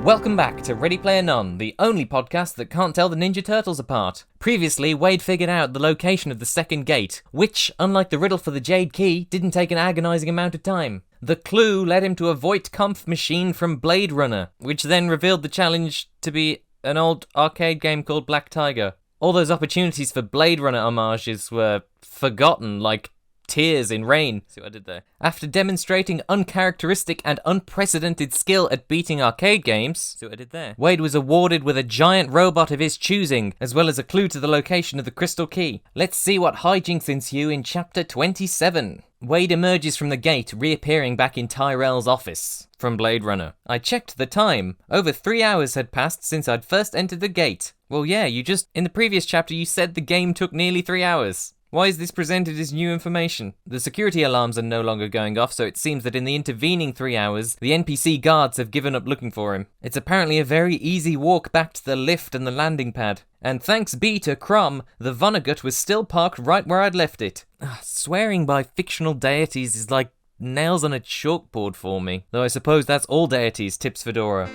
Welcome back to Ready Player None, the only podcast that can't tell the Ninja Turtles apart. Previously, Wade figured out the location of the second gate, which, unlike the riddle for the Jade Key, didn't take an agonising amount of time. The clue led him to a Voight-Kampff machine from Blade Runner, which then revealed the challenge to be an old arcade game called Black Tiger. All those opportunities for Blade Runner homages were forgotten, like tears in rain. See what I did there? After demonstrating uncharacteristic and unprecedented skill at beating arcade games, see what I did there? Wade was awarded with a giant robot of his choosing, as well as a clue to the location of the crystal key. Let's see what hijinks ensue in chapter 27. Wade emerges from the gate, reappearing back in Tyrell's office from Blade Runner. I checked the time. Over 3 hours had passed since I'd first entered the gate. Well, yeah, in the previous chapter you said the game took nearly 3 hours. Why is this presented as new information? The security alarms are no longer going off, so it seems that in the intervening 3 hours, the NPC guards have given up looking for him. It's apparently a very easy walk back to the lift and the landing pad. And thanks be to Crom, the Vonnegut was still parked right where I'd left it. Swearing by fictional deities is like nails on a chalkboard for me. Though I suppose that's all deities, tips Fedora.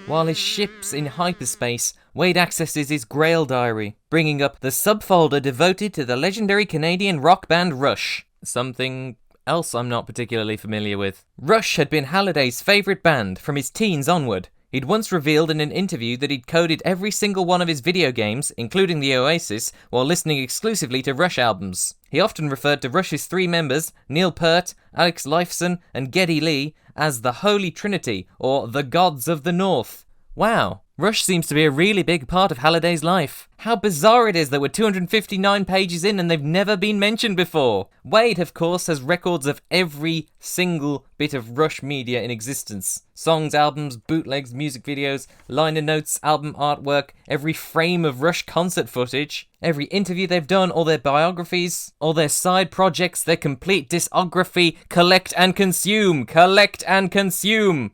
While his ship's in hyperspace, Wade accesses his Grail diary, bringing up the subfolder devoted to the legendary Canadian rock band Rush. Something else I'm not particularly familiar with. Rush had been Halliday's favourite band from his teens onward. He'd once revealed in an interview that he'd coded every single one of his video games, including the Oasis, while listening exclusively to Rush albums. He often referred to Rush's 3 members, Neil Peart, Alex Lifeson, and Geddy Lee, as the Holy Trinity, or the Gods of the North. Wow, Rush seems to be a really big part of Halliday's life. How bizarre it is that we're 259 pages in and they've never been mentioned before. Wade, of course, has records of every single bit of Rush media in existence. Songs, albums, bootlegs, music videos, liner notes, album artwork, every frame of Rush concert footage, every interview they've done, all their biographies, all their side projects, their complete discography. Collect and consume! Collect and consume!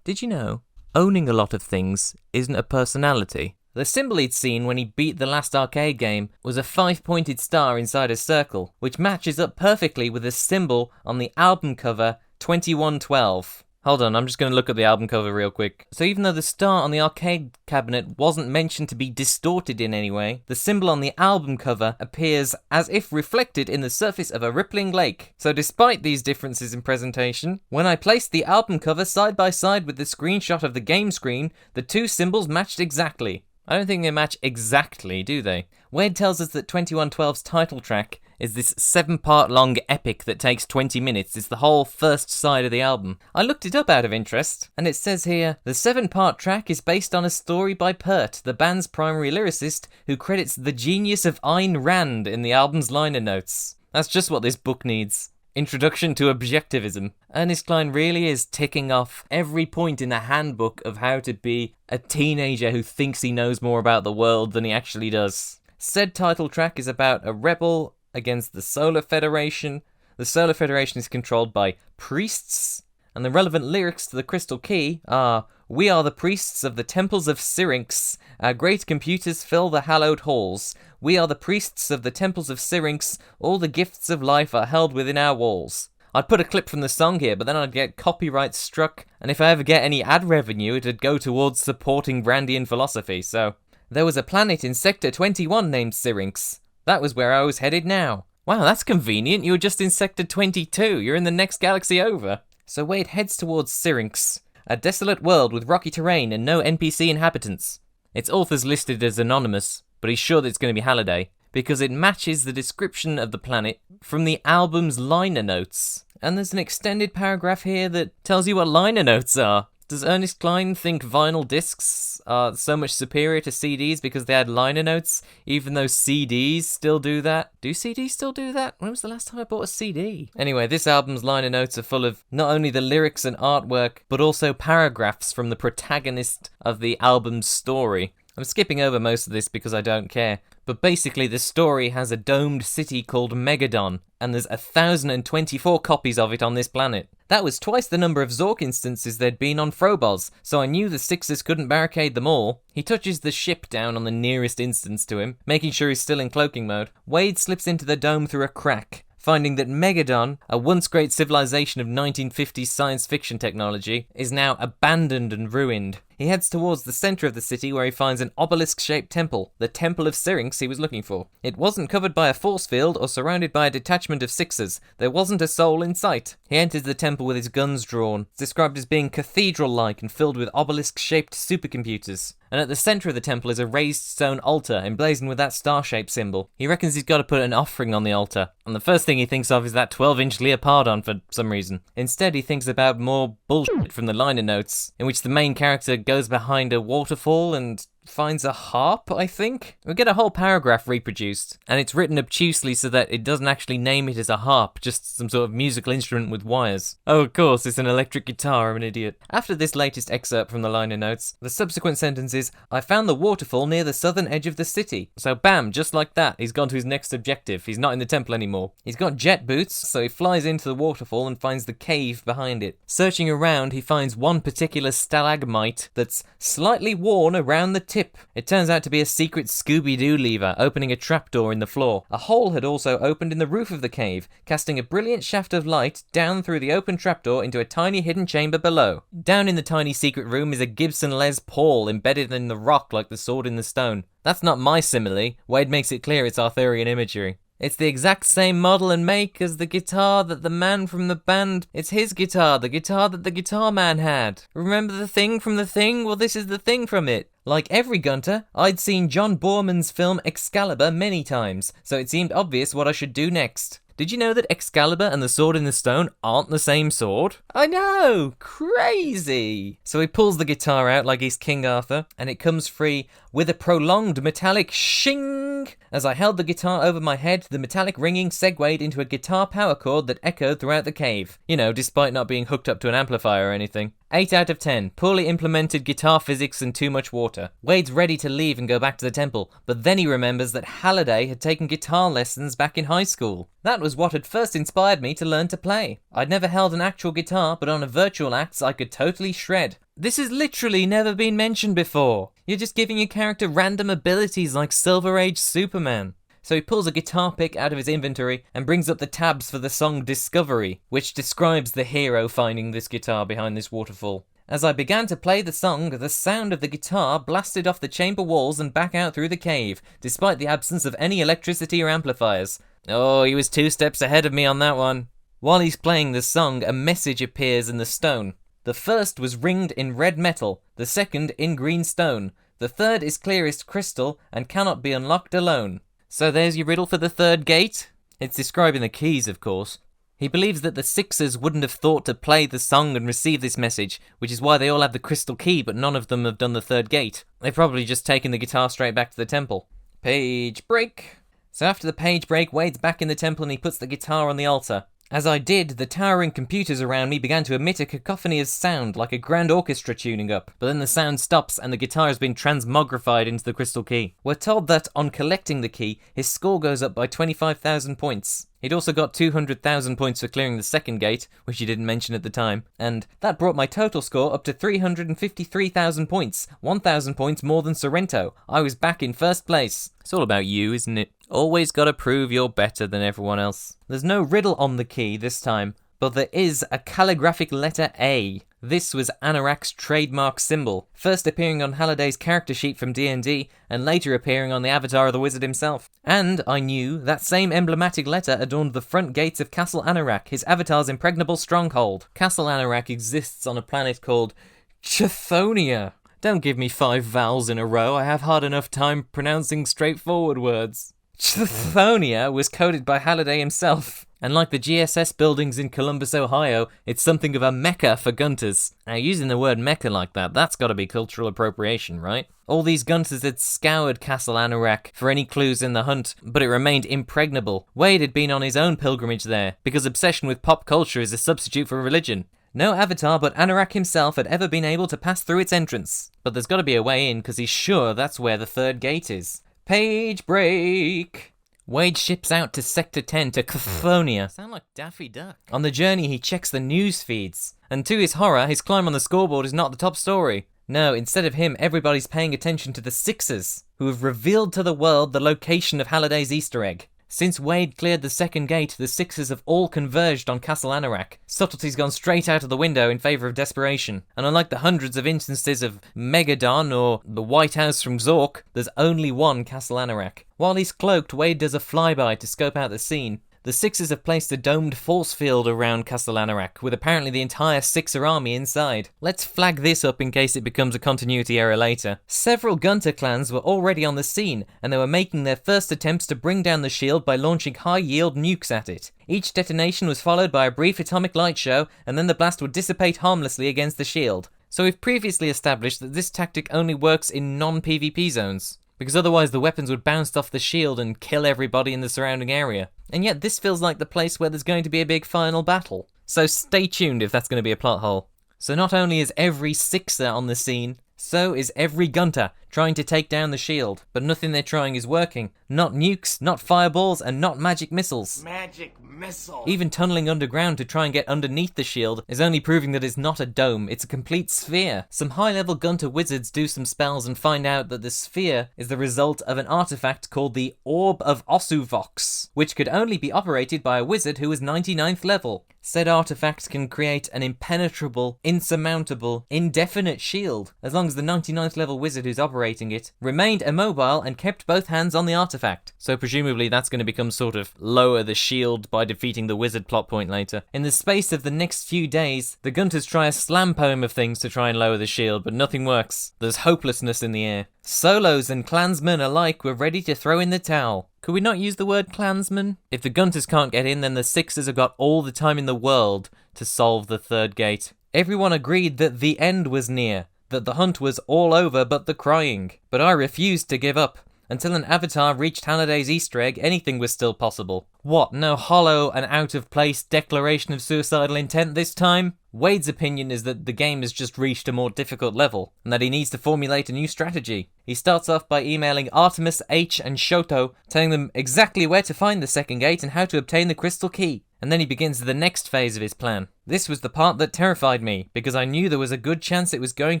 Did you know, owning a lot of things isn't a personality? The symbol he'd seen when he beat the last arcade game was a 5-pointed star inside a circle, which matches up perfectly with the symbol on the album cover 2112. Hold on, I'm just going to look at the album cover real quick. So even though the star on the arcade cabinet wasn't mentioned to be distorted in any way, the symbol on the album cover appears as if reflected in the surface of a rippling lake. So despite these differences in presentation, when I placed the album cover side by side with the screenshot of the game screen, the two symbols matched exactly. I don't think they match exactly, do they? Wade tells us that 2112's title track is this 7-part long epic that takes 20 minutes. It's the whole first side of the album. I looked it up out of interest, and it says here, the 7-part track is based on a story by Peart, the band's primary lyricist, who credits the genius of Ayn Rand in the album's liner notes. That's just what this book needs. Introduction to Objectivism. Ernest Cline really is ticking off every point in the handbook of how to be a teenager who thinks he knows more about the world than he actually does. Said title track is about a rebel against the Solar Federation. The Solar Federation is controlled by priests, and the relevant lyrics to the Crystal Key are, "We are the priests of the temples of Syrinx. Our great computers fill the hallowed halls. We are the priests of the temples of Syrinx. All the gifts of life are held within our walls." I'd put a clip from the song here, but then I'd get copyright struck, and if I ever get any ad revenue, it'd go towards supporting Brandian philosophy, so... There was a planet in Sector 21 named Syrinx. That was where I was headed now. Wow, that's convenient. You were just in Sector 22. You're in the next galaxy over. So Wade heads towards Syrinx, a desolate world with rocky terrain and no NPC inhabitants. Its author's listed as anonymous, but he's sure that it's going to be Halliday, because it matches the description of the planet from the album's liner notes. And there's an extended paragraph here that tells you what liner notes are. Does Ernest Cline think vinyl discs are so much superior to CDs because they had liner notes, even though CDs still do that? Do CDs still do that? When was the last time I bought a CD? Anyway, this album's liner notes are full of not only the lyrics and artwork, but also paragraphs from the protagonist of the album's story. I'm skipping over most of this because I don't care, but basically the story has a domed city called Megadon, and there's 1,024 copies of it on this planet. That was twice the number of Zork instances there'd been on Frobos, so I knew the Sixers couldn't barricade them all. He touches the ship down on the nearest instance to him, making sure he's still in cloaking mode. Wade slips into the dome through a crack, finding that Megadon, a once great civilization of 1950s science fiction technology, is now abandoned and ruined. He heads towards the centre of the city where he finds an obelisk-shaped temple, the Temple of Syrinx he was looking for. It wasn't covered by a force field or surrounded by a detachment of Sixers. There wasn't a soul in sight. He enters the temple with his guns drawn. It's described as being cathedral-like and filled with obelisk-shaped supercomputers. And at the centre of the temple is a raised stone altar emblazoned with that star-shaped symbol. He reckons he's got to put an offering on the altar, and the first thing he thinks of is that 12-inch leopardon for some reason. Instead, he thinks about more bullshit from the liner notes, in which the main character goes behind a waterfall and finds a harp, I think? We get a whole paragraph reproduced, and it's written obtusely so that it doesn't actually name it as a harp, just some sort of musical instrument with wires. Oh, of course, it's an electric guitar, I'm an idiot. After this latest excerpt from the liner notes, the subsequent sentence is, I found the waterfall near the southern edge of the city. So bam, just like that, he's gone to his next objective. He's not in the temple anymore. He's got jet boots, so he flies into the waterfall and finds the cave behind it. Searching around, he finds one particular stalagmite that's slightly worn around the tip. It turns out to be a secret Scooby-Doo lever opening a trapdoor in the floor. A hole had also opened in the roof of the cave, casting a brilliant shaft of light down through the open trapdoor into a tiny hidden chamber below. Down in the tiny secret room is a Gibson Les Paul embedded in the rock like the sword in the stone. That's not my simile. Wade makes it clear it's Arthurian imagery. It's the exact same model and make as the guitar that the man from the band... It's his guitar, the guitar that the guitar man had. Remember the thing from the thing? Well, this is the thing from it. Like every Gunter, I'd seen John Boorman's film Excalibur many times, so it seemed obvious what I should do next. Did you know that Excalibur and the Sword in the Stone aren't the same sword? I know! Crazy! So he pulls the guitar out like he's King Arthur, and it comes free with a prolonged metallic shing! As I held the guitar over my head, the metallic ringing segued into a guitar power chord that echoed throughout the cave. You know, despite not being hooked up to an amplifier or anything. 8 out of 10. Poorly implemented guitar physics and too much water. Wade's ready to leave and go back to the temple, but then he remembers that Halliday had taken guitar lessons back in high school. That was what had first inspired me to learn to play. I'd never held an actual guitar, but on a virtual axe I could totally shred. This has literally never been mentioned before. You're just giving your character random abilities like Silver Age Superman. So he pulls a guitar pick out of his inventory and brings up the tabs for the song Discovery, which describes the hero finding this guitar behind this waterfall. As I began to play the song, the sound of the guitar blasted off the chamber walls and back out through the cave, despite the absence of any electricity or amplifiers. Oh, he was 2 steps ahead of me on that one. While he's playing the song, a message appears in the stone. The first was ringed in red metal, the second in green stone. The third is clearest crystal and cannot be unlocked alone. So there's your riddle for the third gate? It's describing the keys, of course. He believes that the Sixers wouldn't have thought to play the song and receive this message, which is why they all have the crystal key, but none of them have done the third gate. They've probably just taken the guitar straight back to the temple. Page break. So after the page break, Wade's back in the temple and he puts the guitar on the altar. As I did, the towering computers around me began to emit a cacophony of sound, like a grand orchestra tuning up. But then the sound stops and the guitar has been transmogrified into the crystal key. We're told that, on collecting the key, his score goes up by 25,000 points. He'd also got 200,000 points for clearing the second gate, which he didn't mention at the time, and that brought my total score up to 353,000 points, 1,000 points more than Sorrento. I was back in first place. It's all about you, isn't it? Always gotta prove you're better than everyone else. There's no riddle on the key this time, but there is a calligraphic letter A. This was Anorak's trademark symbol, first appearing on Halliday's character sheet from D&D, and later appearing on the avatar of the wizard himself. And, I knew, that same emblematic letter adorned the front gates of Castle Anorak, his avatar's impregnable stronghold. Castle Anorak exists on a planet called Chthoniya. Don't give me 5 vowels in a row, I have hard enough time pronouncing straightforward words. Chthoniya was coded by Halliday himself. And like the GSS buildings in Columbus, Ohio, it's something of a mecca for Gunters. Now, using the word mecca like that, that's gotta be cultural appropriation, right? All these Gunters had scoured Castle Anorak for any clues in the hunt, but it remained impregnable. Wade had been on his own pilgrimage there, because obsession with pop culture is a substitute for religion. No avatar but Anorak himself had ever been able to pass through its entrance. But there's got to be a way in, because he's sure that's where the third gate is. Page break! Wade ships out to Sector 10 to California. Sound like Daffy Duck. On the journey, he checks the news feeds. And to his horror, his climb on the scoreboard is not the top story. No, instead of him, everybody's paying attention to the Sixers, who have revealed to the world the location of Halliday's Easter egg. Since Wade cleared the second gate, the Sixers have all converged on Castle Anorak. Subtlety's gone straight out of the window in favour of desperation. And unlike the hundreds of instances of Megadon or the White House from Zork, there's only one Castle Anorak. While he's cloaked, Wade does a flyby to scope out the scene. The Sixers have placed a domed force field around Castle Anorak, with apparently the entire Sixer army inside. Let's flag this up in case it becomes a continuity error later. Several Gunter clans were already on the scene, and they were making their first attempts to bring down the shield by launching high-yield nukes at it. Each detonation was followed by a brief atomic light show, and then the blast would dissipate harmlessly against the shield. So we've previously established that this tactic only works in non-PvP zones, because otherwise the weapons would bounce off the shield and kill everybody in the surrounding area. And yet this feels like the place where there's going to be a big final battle. So stay tuned if that's going to be a plot hole. So not only is every Sixer on the scene, so is every Gunter trying to take down the shield. But nothing they're trying is working. Not nukes, not fireballs, and not magic missiles. Magic missile! Even tunneling underground to try and get underneath the shield is only proving that it's not a dome, it's a complete sphere. Some high-level Gunter wizards do some spells and find out that the sphere is the result of an artifact called the Orb of Osuvox, which could only be operated by a wizard who was 99th level. Said artifact can create an impenetrable, insurmountable, indefinite shield, as long as the 99th level wizard who's operating it remained immobile and kept both hands on the artifact. So presumably that's going to become sort of lower the shield by defeating the wizard plot point later. In the space of the next few days, the Gunters try a slam poem of things to try and lower the shield, but nothing works. There's hopelessness in the air. Solos and clansmen alike were ready to throw in the towel. Could we not use the word clansman? If the Gunters can't get in, then the Sixers have got all the time in the world to solve the third gate. Everyone agreed that the end was near, that the hunt was all over but the crying. But I refused to give up. Until an avatar reached Halliday's Easter egg, anything was still possible. What, no hollow and out-of-place declaration of suicidal intent this time? Wade's opinion is that the game has just reached a more difficult level, and that he needs to formulate a new strategy. He starts off by emailing Artemis, H, and Shoto, telling them exactly where to find the second gate and how to obtain the crystal key. And then he begins the next phase of his plan. This was the part that terrified me, because I knew there was a good chance it was going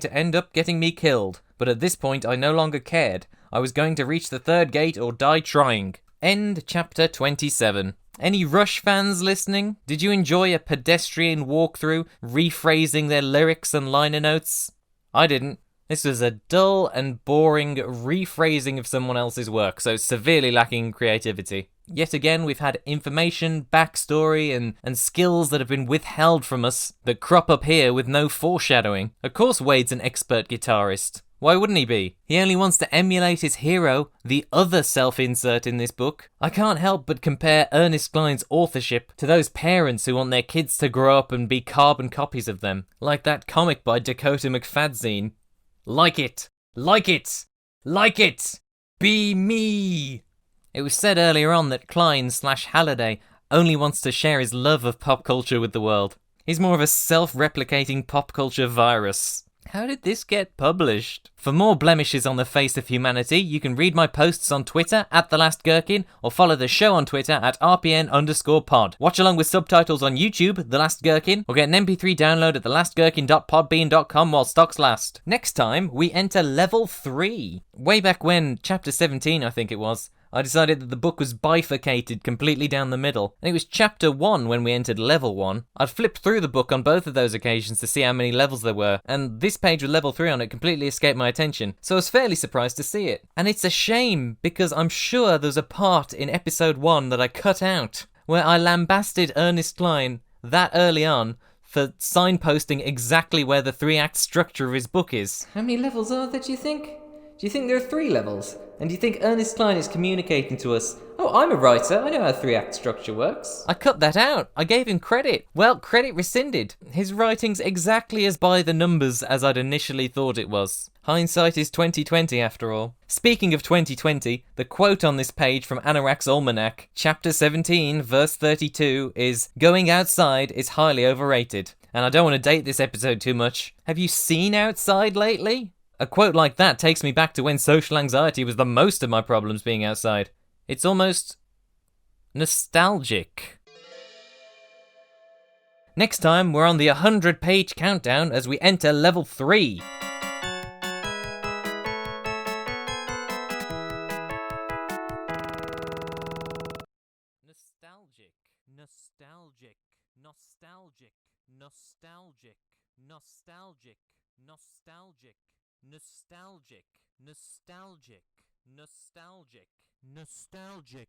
to end up getting me killed. But at this point I no longer cared. I was going to reach the third gate or die trying. End chapter 27. Any Rush fans listening? Did you enjoy a pedestrian walkthrough, rephrasing their lyrics and liner notes? I didn't. This was a dull and boring rephrasing of someone else's work, so severely lacking in creativity. Yet again, we've had information, backstory, and skills that have been withheld from us that crop up here with no foreshadowing. Of course Wade's an expert guitarist. Why wouldn't he be? He only wants to emulate his hero, the other self-insert in this book. I can't help but compare Ernest Cline's authorship to those parents who want their kids to grow up and be carbon copies of them, like that comic by Dakota McFadzine. Like it! Like it! Like it! Be me! It was said earlier on that Cline/Halliday only wants to share his love of pop culture with the world. He's more of a self-replicating pop culture virus. How did this get published? For more blemishes on the face of humanity, you can read my posts on Twitter @TheLastGherkin or follow the show on Twitter @RPN_pod. Watch along with subtitles on YouTube, The Last Gherkin, or get an MP3 download at thelastgherkin.podbean.com while stocks last. Next time, we enter Level 3. Way back when, Chapter 17 I think it was, I decided that the book was bifurcated completely down the middle, and it was Chapter 1 when we entered Level 1. I'd flipped through the book on both of those occasions to see how many levels there were, and this page with Level 3 on it completely escaped my attention, so I was fairly surprised to see it. And it's a shame, because I'm sure there's a part in Episode 1 that I cut out, where I lambasted Ernest Cline that early on for signposting exactly where the 3-act structure of his book is. How many levels are there, do you think? Do you think there are 3 levels? And do you think Ernest Cline is communicating to us, oh, I'm a writer, I know how 3-act structure works? I cut that out. I gave him credit. Well, credit rescinded. His writing's exactly as by the numbers as I'd initially thought it was. Hindsight is 2020 after all. Speaking of 2020, the quote on this page from Anorak's Almanac, Chapter 17, verse 32, is, "Going outside is highly overrated. And I don't want to date this episode too much. Have you seen outside lately? A quote like that takes me back to when social anxiety was the most of my problems being outside. It's almost nostalgic. Next time, we're on the 100-page countdown as we enter level 3. Nostalgic, nostalgic, nostalgic, nostalgic, nostalgic, nostalgic, nostalgic, nostalgic, nostalgic, nostalgic.